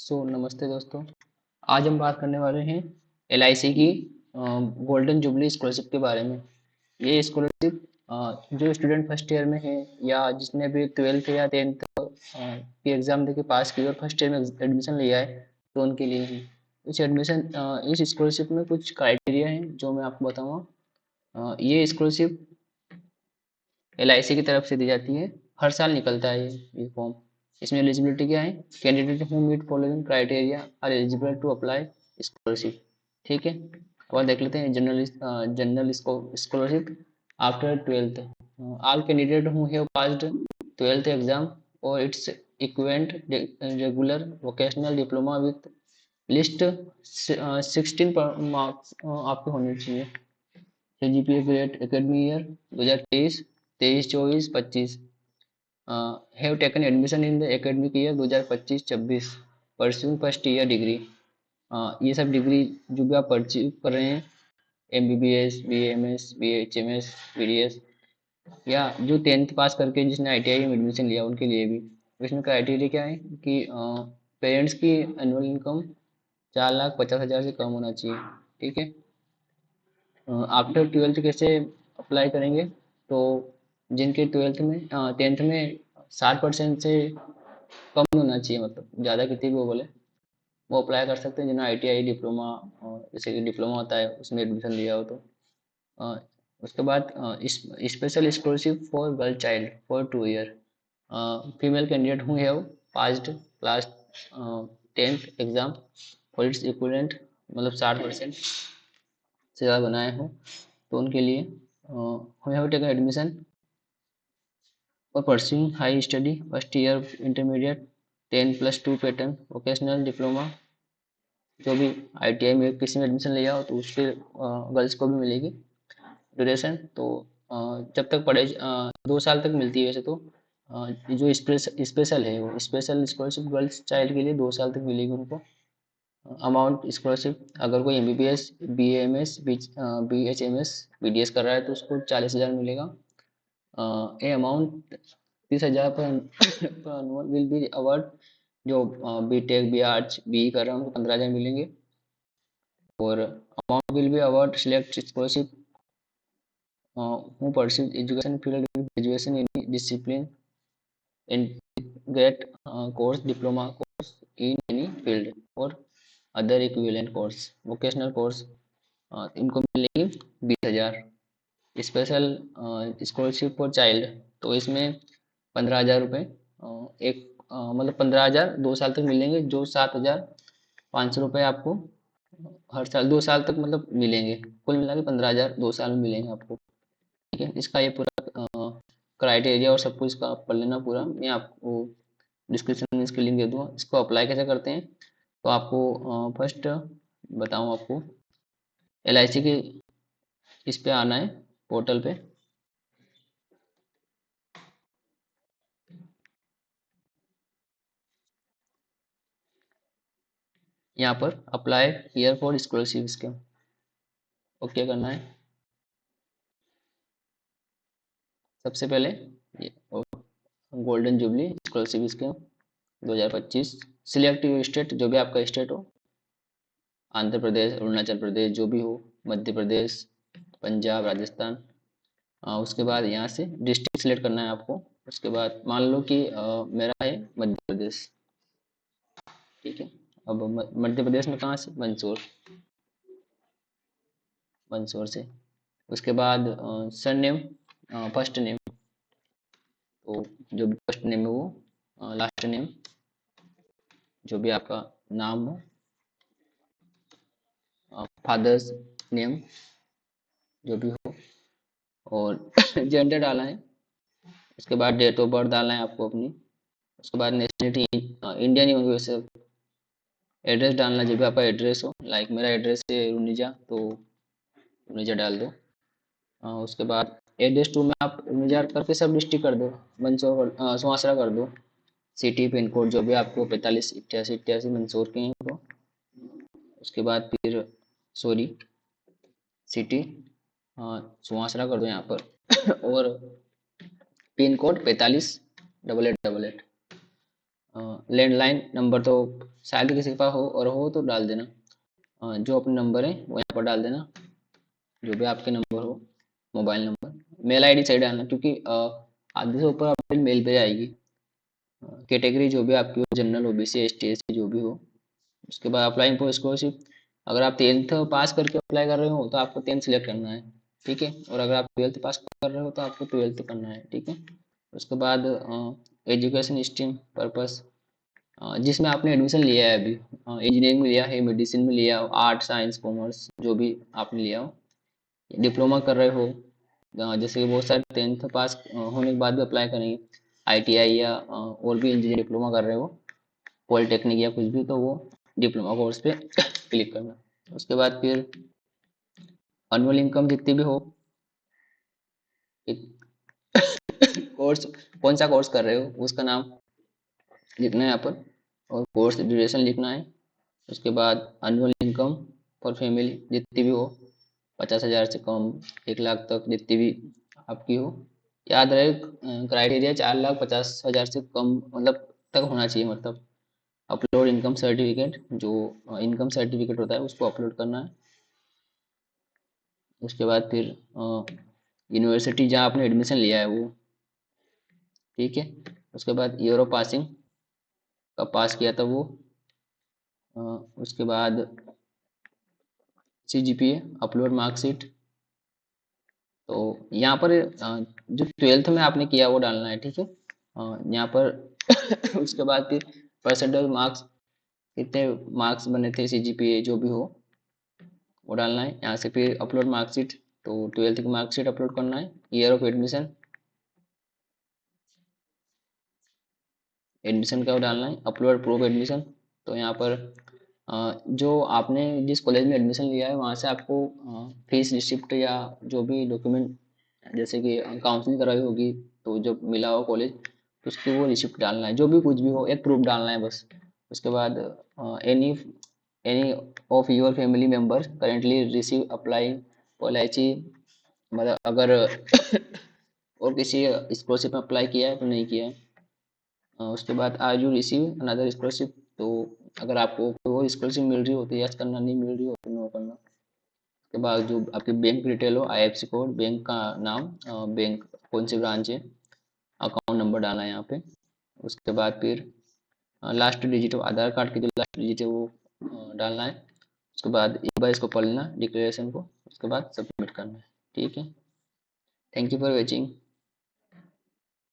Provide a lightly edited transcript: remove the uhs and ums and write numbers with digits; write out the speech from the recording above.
नमस्ते दोस्तों। आज हम बात करने वाले हैं एलआईसी की गोल्डन जुबली स्कॉलरशिप के बारे में। ये स्कॉलरशिप जो स्टूडेंट फर्स्ट ईयर में है या जिसने भी 12th या 10th की एग्ज़ाम देके पास की और फर्स्ट ईयर में एडमिशन लिया है, तो उनके लिए ही इस स्कॉलरशिप में कुछ क्राइटेरिया हैं जो मैं आपको बताऊंगा। ये स्कॉलरशिप एलआईसी की तरफ से दी जाती है। हर साल निकलता है ये फॉर्म। इसमें एलिजिबिलिटी क्या है? Candidate who meet following criteria are eligible to apply scholarship. ठीक है, और देख लेते हैं general scholarship after 12th। All candidate who have passed 12th exam और it's equivalent regular vocational diploma with least 16 marks आपके होने चाहिए। GPA grade academy year 2023 24 25 have taken admission in the academic year 2025-26 pursuing first year degree. ये सब degree जो भी आप pursue कर रहे हैं, एमबीबीएस, बीएमएस, बीएचएमएस, बीडीएस, या जो 10th पास करके जिसने आईटीआई में एडमिशन लिया उनके लिए भी। इसमें क्राइटेरिया क्या है कि पेरेंट्स की एनुअल इनकम 4,50,000 से कम होना चाहिए। ठीक है, आफ्टर 12th कैसे अप्लाई करेंगे? तो जिनके 10th में 60% से कम होना चाहिए, मतलब ज़्यादा कितनी भी वो बोले, वो अप्लाई कर सकते हैं। जिन्होंने आईटीआई डिप्लोमा, जैसे कि डिप्लोमा होता है उसमें एडमिशन लिया हो तो। अ, उसके बाद special scholarship for girl child for 2 year. Female candidate who have passed class 10th exam for its equivalent, मतलब 60% से ज़्यादा बनाए हो तो उनके लिए हु हैव टेकन एडमिशन और pursuing high study first year intermediate 10+2 pattern vocational diploma. जो भी आईटीआई में किसी में एडमिशन लिया हो तो उसके गर्ल्स को भी मिलेगी ड्यूरेशन। तो जब तक पढ़े 2 साल तक मिलती है वैसे तो। जो स्पेशल है वो स्पेशल स्कॉलरशिप गर्ल्स चाइल्ड के लिए 2 साल तक मिलेगी उनको। अमाउंट स्कॉलरशिप, अगर कोई एमबीबीएस, बीएमएस, बीएचएमएस, बीडीएस कर रहा है तो उसको 40,000 मिलेगा। ए अमाउंट 30,000 पर अनुअल विल बी अवार्ड। जो बीटेक, बी आर्ट्स, बी कर रहे हैं उनको 15,000 मिलेंगे। और amount will be award select scholarship who pursue education field with graduation in discipline in grade course, diploma course in any field और other equivalent course, vocational course. इनको मिलेगी 20,000। Special scholarship for child, तो इसमें 15,000 रुपये मतलब 15,000 2 साल तक मिलेंगे। जो 7,500 रुपये आपको हर साल 2 साल तक मतलब मिलेंगे। कुल मिला के 15,000 2 साल में मिलेंगे आपको। ठीक है, इसका ये पूरा क्राइटेरिया और सब कुछ इसका आप पढ़ लेना पूरा। मैं आपको डिस्क्रिप्शन में इसकी लिंक दे दूँगा। इसको अप्लाई कैसे करते हैं तो आपको फर्स्ट बताऊँ आपको, एलआईसी के इस पे आना है पोर्टल पे। यहाँ पर apply here for scholarship scheme okay करना है। सबसे पहले ये golden jubilee scholarship scheme 2025। Select your state, जो भी आपका स्टेट हो, आंध्र प्रदेश, अरुणाचल प्रदेश, जो भी हो, मध्य प्रदेश, पंजाब, राजस्थान। उसके बाद यहाँ से डिस्ट्रिक्ट सिलेक्ट करना है आपको। उसके बाद मान लो कि मेरा है मध्य प्रदेश। ठीक है, अब मध्य प्रदेश में कहाँ से? मंदसौर, मंदसौर से। उसके बाद सरनेम, फर्स्ट नेम, तो जो भी फर्स्ट नेम है वो, लास्ट नेम जो भी आपका नाम हो, फादर्स नेम जो भी हो, और जेंडर डालना है। उसके बाद डेट ऑफ बर्थ डालना है आपको अपनी। उसके बाद नेशनलिटी इंडियन ही होगी वैसे। एड्रेस डालना जो भी आपका एड्रेस हो, लाइक मेरा एड्रेस है रुनिजा, तो रुनिजा डाल दो। उसके बाद एड्रेस टू में आप रुनिजा करके सब डिस्ट्रिक्ट कर दो, मंदसौर सुहासरा कर दो। सिटी पिन कोड जो भी आपको 458888 मंदसौर के हैं तो। उसके बाद फिर सॉरी सिटी सुहासरा कर दो यहाँ पर और पिन कोड 458888। लैंडलाइन नंबर तो शायद किसी के पास हो, और हो तो डाल देना। जो अपने नंबर है वो यहाँ पर डाल देना, जो भी आपके नंबर हो, मोबाइल नंबर। मेल आईडी सही डालना, क्योंकि आधे से ऊपर अपडेट मेल पे आएगी। कैटेगरी जो भी आपकी हो, जनरल, ओबीसी, एसटी, एससी जो भी हो। उसके बाद अप्लाइंग फॉर स्कॉलरशिप, अगर आप 10th पास करके अप्लाई कर रहे हो तो आपको 10th सिलेक्ट करना है, ठीक है। और अगर आप 12th पास कर रहे हो तो आपको 12th करना है, ठीक है। उसके बाद एजुकेशन स्ट्रीम पर्पस, जिसमें आपने एडमिशन लिया है अभी, इंजीनियरिंग में लिया है, मेडिसिन में लिया हो, आर्ट साइंस कॉमर्स जो भी आपने लिया हो, डिप्लोमा कर रहे हो, जैसे कि बहुत सारे 10th पास होने के बाद भी अप्लाई करेंगे, आईटीआई या और भी इंजीनियर डिप्लोमा कर रहे हो, पॉलिटेक्निक या कुछ भी, तो वो डिप्लोमा कोर्स पे क्लिक करना। उसके बाद फिर एनुअल इनकम जितनी भी हो, कोर्स कौन सा कोर्स कर रहे हो उसका नाम लिखना है यहाँ पर, और कोर्स ड्यूरेशन लिखना है। उसके बाद एनुअल इनकम फॉर फैमिली जितनी भी हो, 50,000 से कम, 1 लाख तक जितनी भी आपकी हो। याद रहे क्राइटेरिया 4,50,000 से कम मतलब तक होना चाहिए, मतलब। अपलोड इनकम सर्टिफिकेट, जो इनकम सर्टिफिकेट होता है उसको अपलोड करना है। उसके बाद फिर यूनिवर्सिटी जहाँ आपने एडमिशन लिया है वो, ठीक है। उसके बाद ईयर ऑफ पासिंग, कब पास किया था वो। उसके बाद सीजीपीए, अपलोड मार्कशीट। तो यहाँ पर जो 12th में आपने किया वो डालना है, ठीक है। यहाँ पर उसके बाद फिर परसेंटेज मार्क्स, कितने मार्क्स बने थे, सीजीपीए जो भी हो वो डालना है। यहाँ से फिर अपलोड मार्कशीट, तो 12th की मार्कशीट अपलोड करना है। ईयर ऑफ एडमिशन, एडमिशन का वो डालना है। अपलोड प्रूफ एडमिशन, तो यहाँ पर जो आपने जिस कॉलेज में एडमिशन लिया है वहाँ से आपको फीस रिसिप्ट या जो भी डॉक्यूमेंट, जैसे कि काउंसलिंग कराई होगी तो जो मिला हो कॉलेज, तो उसकी वो रिसिप्ट डालना है, जो भी कुछ भी हो एक प्रूफ डालना है बस। उसके बाद any any of your family members currently receive applying for LIC, मतलब अगर और किसी स्कॉलरशिप में अप्लाई किया है तो नहीं किया है। उसके बाद are you receive another scholarship, तो अगर आपको कोई और स्कॉलरशिप मिल रही हो तो यस करना, नहीं मिल रही हो तो नो करना। उसके बाद जो आपकी बैंक डिटेल हो, आईएफएससी कोड, बैंक का नाम, बैंक कौन सी ब्रांच है, अकाउंट नंबर डालना है यहाँ पे। उसके बाद फिर लास्ट डिजिट, आधार कार्ड की जो लास्ट डिजिट है वो डालना है। उसके बाद एक बार इसको पढ़ लेना डिक्लेरेशन को, उसके बाद सबमिट करना है, ठीक है। Thank you for watching.